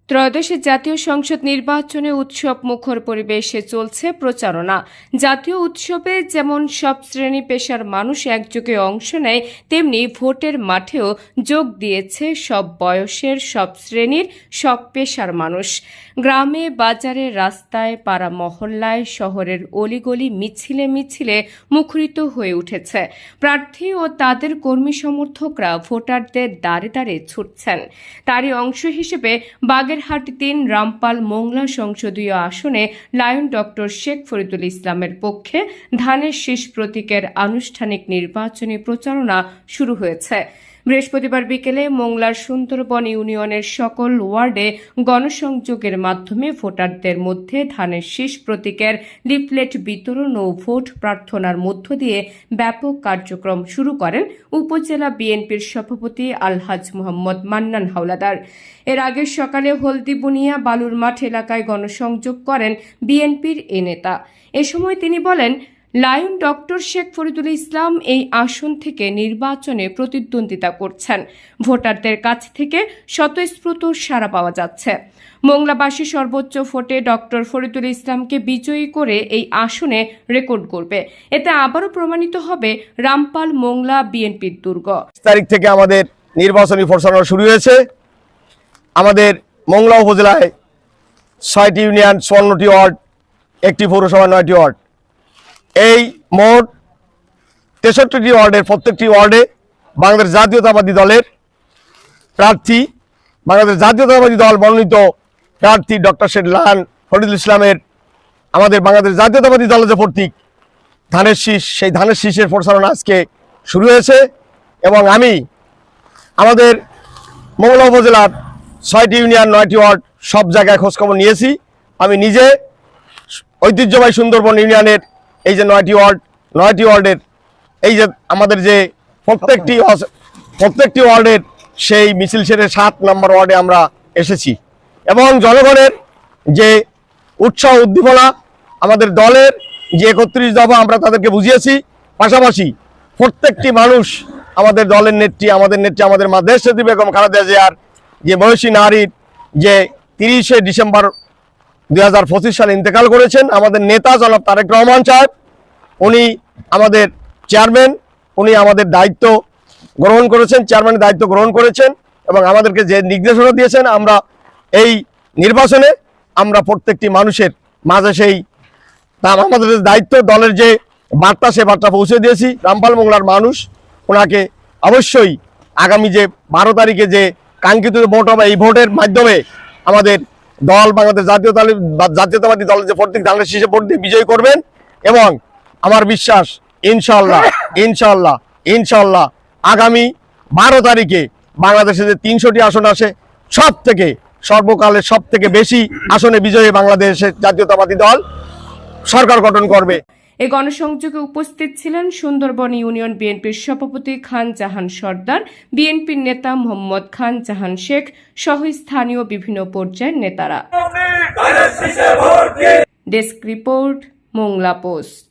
ত্রয়োদশ জাতীয় সংসদ নির্বাচনে উৎসব মুখর পরিবেশে চলছে প্রচারণা। জাতীয় উৎসবে যেমন সব শ্রেণী পেশার মানুষ একযোগে অংশ নেয়, তেমনি ভোটের মাঠেও যোগ দিয়েছে সব বয়সের, সব শ্রেণীর, সব পেশার মানুষ। গ্রামে, বাজারে, রাস্তায়, পাড়া মহল্লায়, শহরের অলিগলি মিছিলে মিছিলে মুখরিত হয়ে উঠেছে। প্রার্থী ও তাদের কর্মী সমর্থকরা ভোটারদের দ্বারে দ্বারে ছুটছেন। তারই অংশ হিসেবে বাগেরহাট ৩ রামপাল মোংলা সংসদীয় আসনে লায়ন ডক্টর শেখ ফরিদুল ইসলামের পক্ষে ধানের শীষ প্রতীকের আনুষ্ঠানিক নির্বাচনী প্রচারণা শুরু হয়েছে। বৃহস্পতিবার বিকেলে মোংলার সুন্দরবন ইউনিয়নের সকল ওয়ার্ডে গণসংযোগের মাধ্যমে ভোটারদের মধ্যে ধানের শীষ প্রতীকের লিফলেট বিতরণ ও ভোট প্রার্থনার মধ্য দিয়ে ব্যাপক কার্যক্রম শুরু করেন উপজেলা বিএনপির সভাপতি আলহাজ মোহাম্মদ মান্নান হাওলাদার। এর আগে সকালে হলদিবুনিয়া বালুর মাঠ এলাকায় গণসংযোগ করেন বিএনপির এ নেতা। এ সময় তিনি বলেন, লায়ন ডক্টর শেখ ফরিদুল ইসলাম এই আসন থেকে নির্বাচনে প্রতিদ্বন্দ্বিতা করছেন। ভোটারদের কাছ থেকে স্বতঃস্ফূর্ত সাড়া পাওয়া যাচ্ছে। মোংলাবাসী সর্বোচ্চ ভোটে ডক্টর ফরিদুল ইসলামকে বিজয়ী করে এই আসনে রেকর্ড করবে। এতে আবারও প্রমাণিত হবে রামপাল মোংলা বিএনপির দুর্গ। তারিখ থেকে আমাদের নির্বাচনী প্রচারণা শুরু হয়েছে। আমাদের মোংলা উপজেলায় ৬টি ইউনিয়ন, ৫৪টি ওয়ার্ড, একটি পৌরসভা, ৯টি ওয়ার্ড, এই মোট ৬৩টি ওয়ার্ডের প্রত্যেকটি ওয়ার্ডে বাংলাদেশ জাতীয়তাবাদী দলের প্রার্থী, বাংলাদেশ জাতীয়তাবাদী দল মনোনীত প্রার্থী ডক্টর শেখ লায়ন ফরিদুল ইসলামের আমাদের বাংলাদেশ জাতীয়তাবাদী দলের যে প্রতীক ধানের শীষ, সেই ধানের শীষের প্রচারণা আজকে শুরু হয়েছে। এবং আমি আমাদের মোংলা উপজেলার ৬টি ইউনিয়ন, ৯টি ওয়ার্ড সব জায়গায় খোঁজখবর নিয়েছি। আমি নিজে ঐতিহ্যবাহী সুন্দরবন ইউনিয়নের এই যে ৯টি ওয়ার্ডের এই যে আমাদের যে প্রত্যেকটি ওয়ার্ডের সেই মিছিল সেরে ৭ নম্বর ওয়ার্ডে আমরা এসেছি। এবং জনগণের যে উৎসাহ উদ্দীপনা, আমাদের দলের যে ৩১ দফা আমরা তাদেরকে বুঝিয়েছি। পাশাপাশি প্রত্যেকটি মানুষ আমাদের দলের নেত্রী, আমাদের মা দেশনেত্রী বেগম খালেদা জিয়ার যে বয়সী নারীর যে ৩০শে ডিসেম্বর ২০২৫ সালে ইন্তেকাল করেছেন, আমাদের নেতা জনাব তারেক রহমান সাহেব, উনি আমাদের চেয়ারম্যান, উনি আমাদের দায়িত্ব গ্রহণ করেছেন, চেয়ারম্যানের দায়িত্ব গ্রহণ করেছেন এবং আমাদেরকে যে নির্দেশনা দিয়েছেন, আমরা এই নির্বাচনে আমরা প্রত্যেকটি মানুষের মাঝে সেই আমাদের দায়িত্ব, দলের যে বার্তা, সে বার্তা পৌঁছে দিয়েছি। রামপাল মোংলার মানুষ ওনাকে অবশ্যই আগামী যে ১২ তারিখে যে কাঙ্ক্ষিত ভোট হবে, এই ভোটের মাধ্যমে আমাদের দল বাংলাদেশ জাতীয়তাবাদী দলের যে প্রতীক ধানের শীষে ভোট দিয়ে বিজয়ী করবেন। এবং আমার বিশ্বাস ইনশাল্লাহ আগামী ১২ তারিখে বাংলাদেশে যে ৩০০টি আসন আসে, সর্বকালের সব থেকে বেশি আসনে বিজয়ী বাংলাদেশের জাতীয়তাবাদী দল সরকার গঠন করবে। এ গণসংযোগে উপস্থিত ছিলেন সুন্দরবন ইউনিয়ন বিএনপির সভাপতি খান জাহান সর্দার, বিএনপির নেতা মোহাম্মদ খান জাহান শেখ সহ স্থানীয় বিভিন্ন পর্যায়ের নেতারা। Desk report, Mongla post.